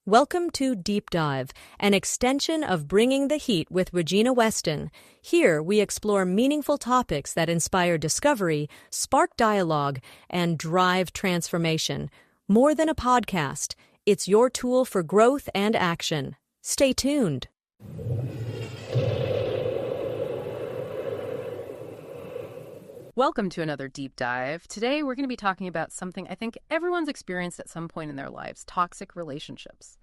Welcome to Deep Dive, an extension of Bringing the Heat with Regina Weston. Here, we explore meaningful topics that inspire discovery, spark dialogue, and drive transformation. More than a podcast, it's your tool for growth and action. Stay tuned. Welcome to another Deep Dive. Today, we're going to be talking about something I think everyone's experienced at some point in their lives, toxic relationships.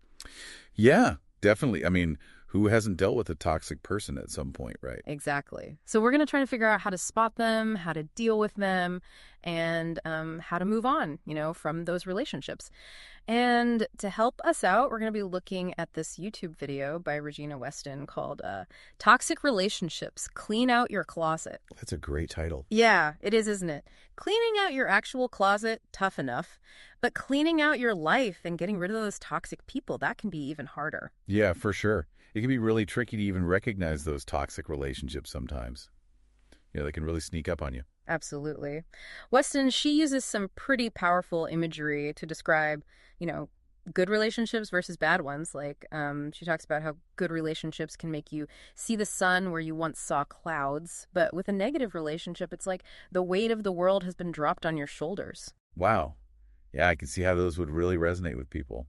Yeah, definitely. I mean, who hasn't dealt with a toxic person at some point, right? Exactly. So we're going to try to figure out how to spot them, how to deal with them, and how to move on, from those relationships. And to help us out, we're going to be looking at this YouTube video by Regina Weston called Toxic Relationships, Clean Out Your Closet. That's a great title. Yeah, it is, isn't it? Cleaning out your actual closet, tough enough. But cleaning out your life and getting rid of those toxic people, that can be even harder. Yeah, for sure. It can be really tricky to even recognize those toxic relationships sometimes. They can really sneak up on you. Absolutely. Weston, she uses some pretty powerful imagery to describe, good relationships versus bad ones. Like, she talks about how good relationships can make you see the sun where you once saw clouds. But with a negative relationship, it's like the weight of the world has been dropped on your shoulders. Wow. Yeah, I can see how those would really resonate with people,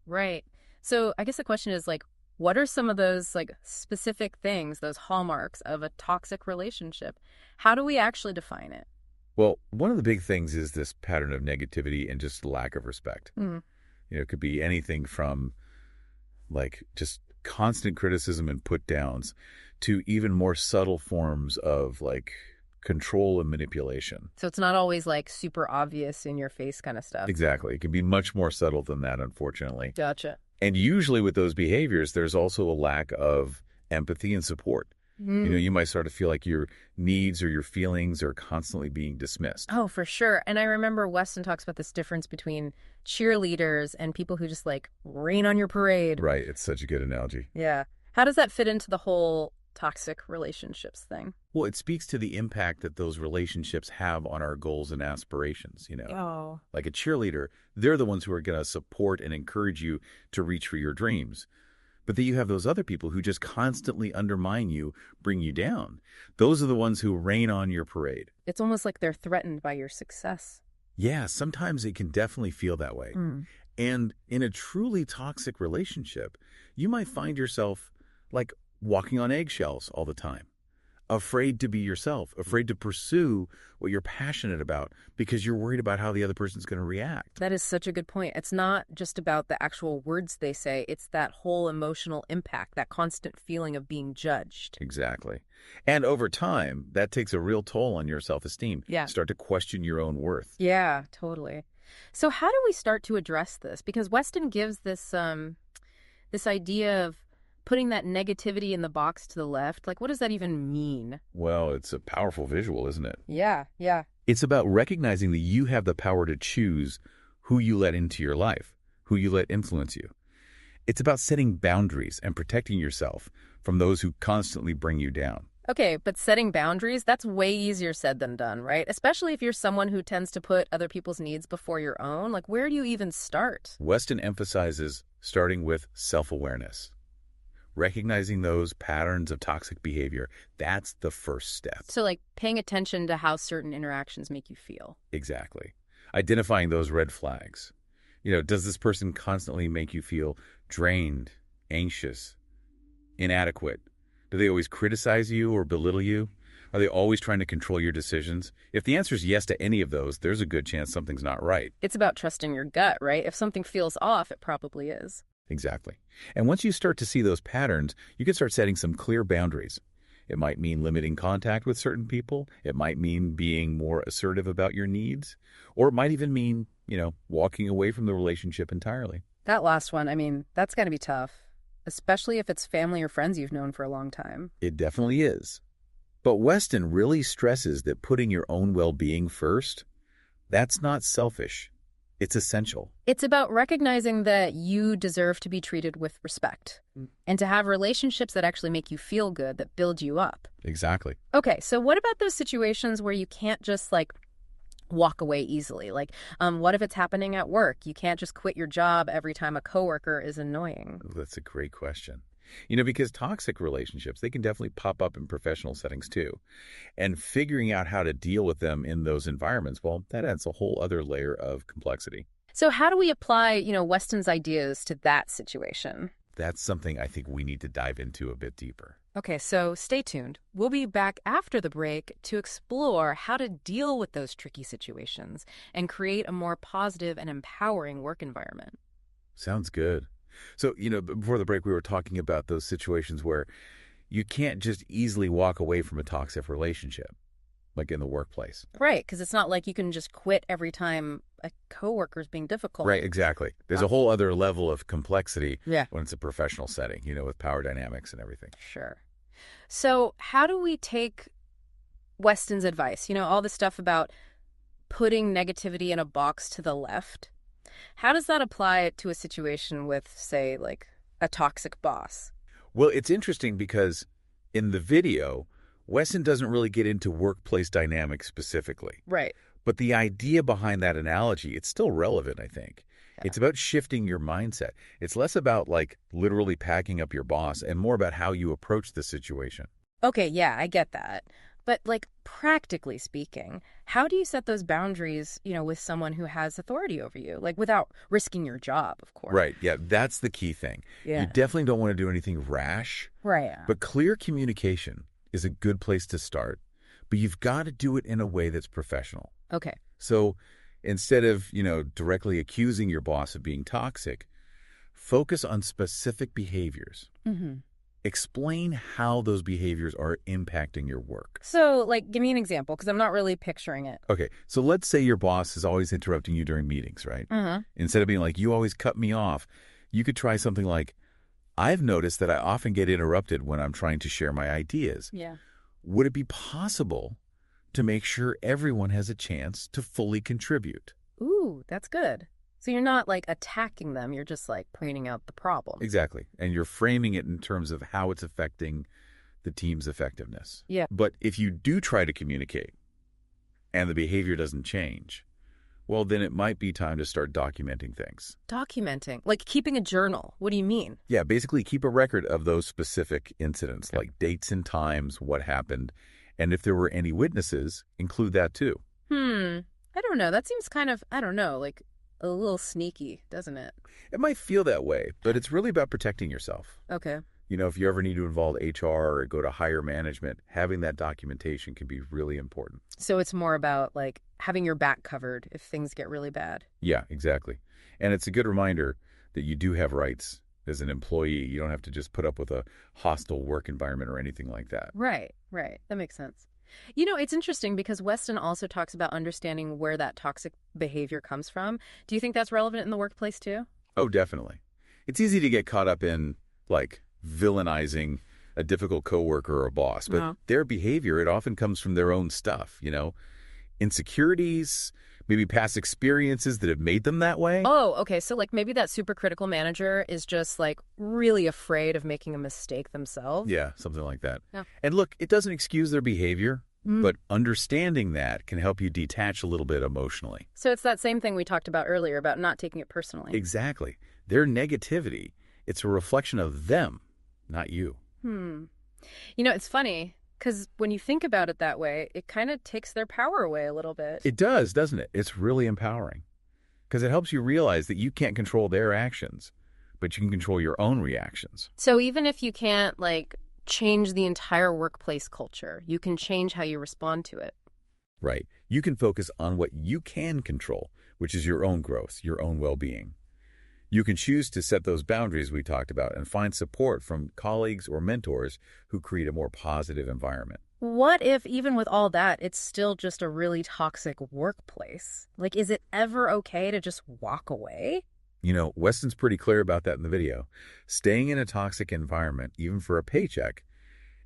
Right. So I guess the question is, what are some of those specific things, those hallmarks of a toxic relationship? How do we actually define it? Well, one of the big things is this pattern of negativity and just lack of respect. It could be anything from just constant criticism and put downs to even more subtle forms of control and manipulation. So it's not always super obvious in your face kind of stuff. Exactly. It can be much more subtle than that, unfortunately. Gotcha. And usually with those behaviors, there's also a lack of empathy and support. You might start to feel like your needs or your feelings are constantly being dismissed. Oh, for sure. And I remember Weston talks about this difference between cheerleaders and people who just rain on your parade. Right. It's such a good analogy. Yeah. How does that fit into the whole toxic relationships thing? Well, it speaks to the impact that those relationships have on our goals and aspirations, Oh. Like a cheerleader, they're the ones who are going to support and encourage you to reach for your dreams. But then you have those other people who just constantly undermine you, bring you down. Those are the ones who rain on your parade. It's almost like they're threatened by your success. Yeah, sometimes it can definitely feel that way. And in a truly toxic relationship, you might find yourself walking on eggshells all the time, afraid to be yourself, afraid to pursue what you're passionate about because you're worried about how the other person's going to react. That is such a good point. It's not just about the actual words they say. It's that whole emotional impact, that constant feeling of being judged. Exactly. And over time, that takes a real toll on your self-esteem. Yeah. Start to question your own worth. Yeah, totally. So how do we start to address this? Because Weston gives this idea of putting that negativity in the box to the left. What does that even mean? Well, it's a powerful visual, isn't it? Yeah. It's about recognizing that you have the power to choose who you let into your life, who you let influence you. It's about setting boundaries and protecting yourself from those who constantly bring you down. Okay, but setting boundaries, that's way easier said than done, right? Especially if you're someone who tends to put other people's needs before your own. Where do you even start? Weston emphasizes starting with self-awareness. Recognizing those patterns of toxic behavior, that's the first step. So paying attention to how certain interactions make you feel. Exactly. Identifying those red flags. Does this person constantly make you feel drained, anxious, inadequate? Do they always criticize you or belittle you? Are they always trying to control your decisions? If the answer is yes to any of those, there's a good chance something's not right. It's about trusting your gut, right? If something feels off, it probably is. Exactly. And once you start to see those patterns, you can start setting some clear boundaries. It might mean limiting contact with certain people. It might mean being more assertive about your needs. Or it might even mean, walking away from the relationship entirely. That last one, that's got to be tough, especially if it's family or friends you've known for a long time. It definitely is. But Weston really stresses that putting your own well-being first, that's not selfish. It's essential. It's about recognizing that you deserve to be treated with respect and to have relationships that actually make you feel good, that build you up. Exactly. Okay, so what about those situations where you can't just walk away easily? Like, what if it's happening at work? You can't just quit your job every time a coworker is annoying. That's a great question. Because toxic relationships, they can definitely pop up in professional settings too. And figuring out how to deal with them in those environments, well, that adds a whole other layer of complexity. So how do we apply, Weston's ideas to that situation? That's something I think we need to dive into a bit deeper. Okay, so stay tuned. We'll be back after the break to explore how to deal with those tricky situations and create a more positive and empowering work environment. Sounds good. So, before the break, we were talking about those situations where you can't just easily walk away from a toxic relationship, like in the workplace. Right, because it's not like you can just quit every time a coworker's being difficult. Right, exactly. There's a whole other level of complexity Yeah. when it's a professional setting, with power dynamics and everything. Sure. So how do we take Weston's advice? All the stuff about putting negativity in a box to the left. How does that apply to a situation with, say, like a toxic boss? Well, it's interesting because in the video, Weston doesn't really get into workplace dynamics specifically. Right. But the idea behind that analogy, it's still relevant, I think. Yeah. It's about shifting your mindset. It's less about literally packing up your boss and more about how you approach the situation. Okay, yeah, I get that. But practically speaking, how do you set those boundaries, with someone who has authority over you? Without risking your job, of course. Right. Yeah, that's the key thing. Yeah. You definitely don't want to do anything rash. Right. But clear communication is a good place to start. But you've got to do it in a way that's professional. Okay. So instead of, directly accusing your boss of being toxic, focus on specific behaviors. Mm-hmm. Explain how those behaviors are impacting your work. So, give me an example, because I'm not really picturing it. Okay, so let's say your boss is always interrupting you during meetings, right? Uh-huh. Instead of being like, you always cut me off, you could try something like, I've noticed that I often get interrupted when I'm trying to share my ideas. Yeah. Would it be possible to make sure everyone has a chance to fully contribute? Ooh, that's good. So you're not attacking them, you're just pointing out the problem. Exactly. And you're framing it in terms of how it's affecting the team's effectiveness. Yeah. But if you do try to communicate and the behavior doesn't change, well, then it might be time to start documenting things. Documenting? Keeping a journal. What do you mean? Yeah, basically keep a record of those specific incidents, like dates and times, what happened, and if there were any witnesses, include that too. I don't know. That seems kind of, I don't know, a little sneaky, doesn't it? It might feel that way, but it's really about protecting yourself. Okay. If you ever need to involve HR or go to higher management, having that documentation can be really important. So it's more about having your back covered if things get really bad. Yeah, exactly. And it's a good reminder that you do have rights as an employee. You don't have to just put up with a hostile work environment or anything like that. Right. That makes sense. It's interesting because Weston also talks about understanding where that toxic behavior comes from. Do you think that's relevant in the workplace too? Oh, definitely. It's easy to get caught up in villainizing a difficult coworker or a boss, but their behavior, it often comes from their own stuff, insecurities, maybe past experiences that have made them that way. Oh, okay. So maybe that super critical manager is just really afraid of making a mistake themselves. Yeah, something like that. Yeah. And look, it doesn't excuse their behavior, but understanding that can help you detach a little bit emotionally. So it's that same thing we talked about earlier about not taking it personally. Exactly. Their negativity, it's a reflection of them, not you. It's funny because when you think about it that way, it kind of takes their power away a little bit. It does, doesn't it? It's really empowering because it helps you realize that you can't control their actions, but you can control your own reactions. So even if you can't change the entire workplace culture, you can change how you respond to it. Right. You can focus on what you can control, which is your own growth, your own well-being. You can choose to set those boundaries we talked about and find support from colleagues or mentors who create a more positive environment. What if, even with all that, it's still just a really toxic workplace? Is it ever okay to just walk away? Weston's pretty clear about that in the video. Staying in a toxic environment, even for a paycheck,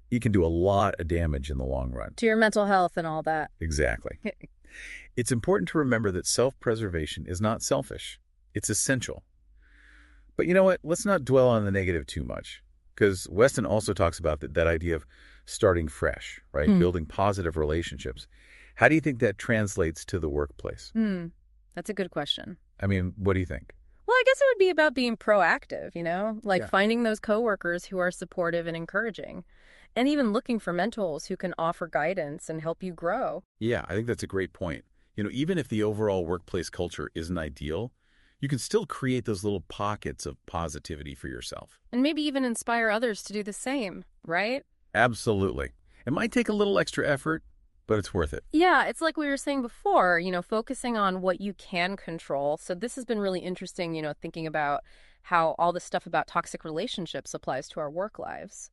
it can do a lot of damage in the long run. To your mental health and all that. Exactly. It's important to remember that self-preservation is not selfish. It's essential. But you know what? Let's not dwell on the negative too much, because Weston also talks about that idea of starting fresh, right? Building positive relationships. How do you think that translates to the workplace? That's a good question. I mean, what do you think? Well, I guess it would be about being proactive, like Yeah. finding those coworkers who are supportive and encouraging, and even looking for mentors who can offer guidance and help you grow. Yeah, I think that's a great point. Even if the overall workplace culture isn't ideal, you can still create those little pockets of positivity for yourself. And maybe even inspire others to do the same, right? Absolutely. It might take a little extra effort, but it's worth it. Yeah, it's like we were saying before, focusing on what you can control. So this has been really interesting, thinking about how all this stuff about toxic relationships applies to our work lives.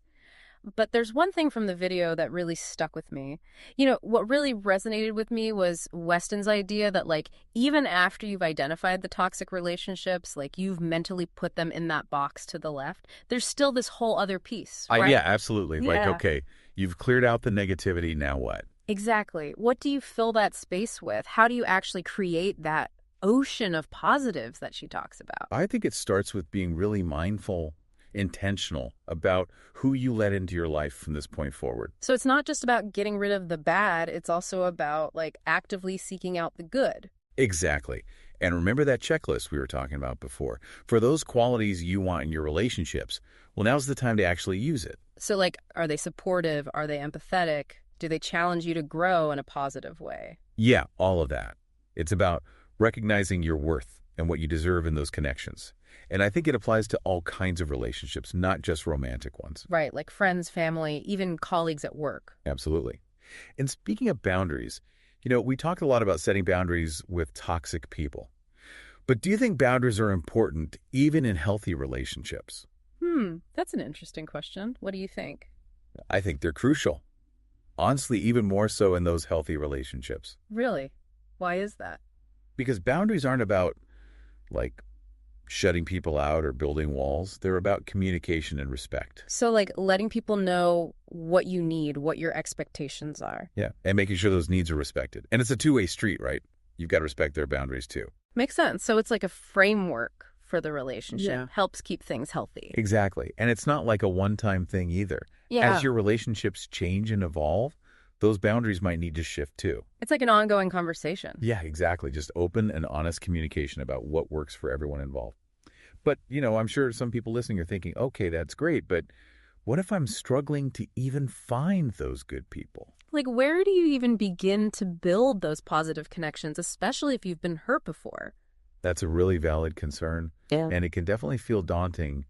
But there's one thing from the video that really stuck with me. What really resonated with me was Weston's idea that, like, even after you've identified the toxic relationships, like you've mentally put them in that box to the left, there's still this whole other piece, right? Yeah, absolutely. Like, Yeah. okay, you've cleared out the negativity, now what? Exactly. What do you fill that space with? How do you actually create that ocean of positives that she talks about? I think it starts with being really mindful, intentional about who you let into your life from this point forward. So it's not just about getting rid of the bad, it's also about, like, actively seeking out the good. Exactly. And remember that checklist we were talking about before. For those qualities you want in your relationships, well, now's the time to actually use it. So, like, are they supportive? Are they empathetic? Do they challenge you to grow in a positive way? Yeah, all of that. It's about recognizing your worth and what you deserve in those connections. And I think it applies to all kinds of relationships, not just romantic ones. Right, like friends, family, even colleagues at work. Absolutely. And speaking of boundaries, we talked a lot about setting boundaries with toxic people. But do you think boundaries are important even in healthy relationships? That's an interesting question. What do you think? I think they're crucial. Honestly, even more so in those healthy relationships. Really? Why is that? Because boundaries aren't about, like, shutting people out or building walls. They're about communication and respect. So, like, letting people know what you need, what your expectations are. Yeah, and making sure those needs are respected. And it's a two-way street, right? You've got to respect their boundaries, too. Makes sense. So it's like a framework for the relationship. Yeah. Helps keep things healthy. Exactly. And it's not like a one-time thing either. Yeah. As your relationships change and evolve, those boundaries might need to shift, too. It's like an ongoing conversation. Yeah, exactly. Just open and honest communication about what works for everyone involved. But, I'm sure some people listening are thinking, okay, that's great, but what if I'm struggling to even find those good people? Like, where do you even begin to build those positive connections, especially if you've been hurt before? That's a really valid concern. Yeah. And it can definitely feel daunting,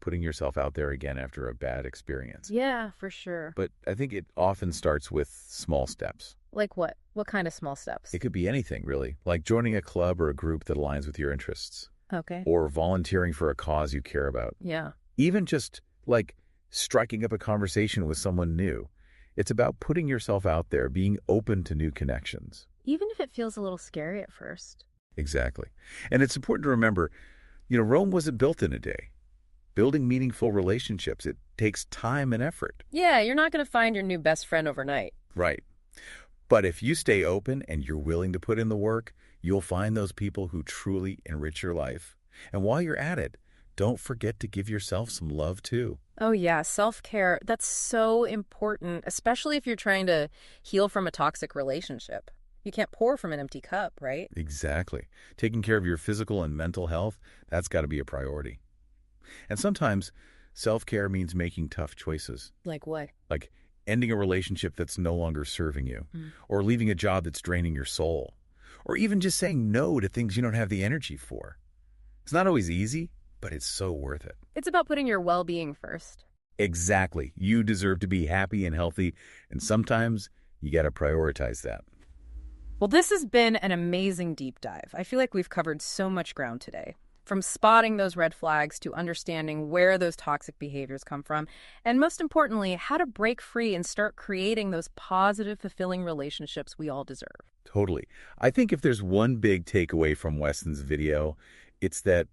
putting yourself out there again after a bad experience. Yeah, for sure. But I think it often starts with small steps. Like what? What kind of small steps? It could be anything, really, like joining a club or a group that aligns with your interests. Okay. Or volunteering for a cause you care about. Yeah. Even just, like, striking up a conversation with someone new. It's about putting yourself out there, being open to new connections. Even if it feels a little scary at first. Exactly. And it's important to remember, Rome wasn't built in a day. Building meaningful relationships, it takes time and effort. Yeah, you're not going to find your new best friend overnight. Right. But if you stay open and you're willing to put in the work, you'll find those people who truly enrich your life. And while you're at it, don't forget to give yourself some love, too. Oh, yeah. Self-care. That's so important, especially if you're trying to heal from a toxic relationship. You can't pour from an empty cup, right? Exactly. Taking care of your physical and mental health, that's got to be a priority. And sometimes self-care means making tough choices. Like what? Like ending a relationship that's no longer serving you, or leaving a job that's draining your soul, or even just saying no to things you don't have the energy for. It's not always easy, but it's so worth it. It's about putting your well-being first. Exactly. You deserve to be happy and healthy, and sometimes you got to prioritize that. Well, this has been an amazing deep dive. I feel like we've covered so much ground today. From spotting those red flags to understanding where those toxic behaviors come from, and most importantly, how to break free and start creating those positive, fulfilling relationships we all deserve. Totally. I think if there's one big takeaway from Weston's video, it's that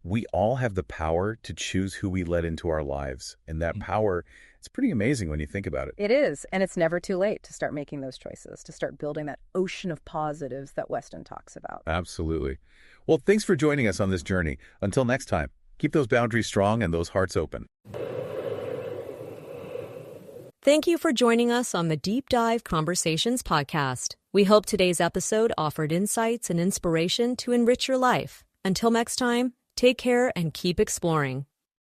we all have the power to choose who we let into our lives. And that power, it's pretty amazing when you think about it. It is, and it's never too late to start making those choices, to start building that ocean of positives that Weston talks about. Absolutely. Well, thanks for joining us on this journey. Until next time, keep those boundaries strong and those hearts open. Thank you for joining us on the Deep Dive Conversations podcast. We hope today's episode offered insights and inspiration to enrich your life. Until next time, take care and keep exploring.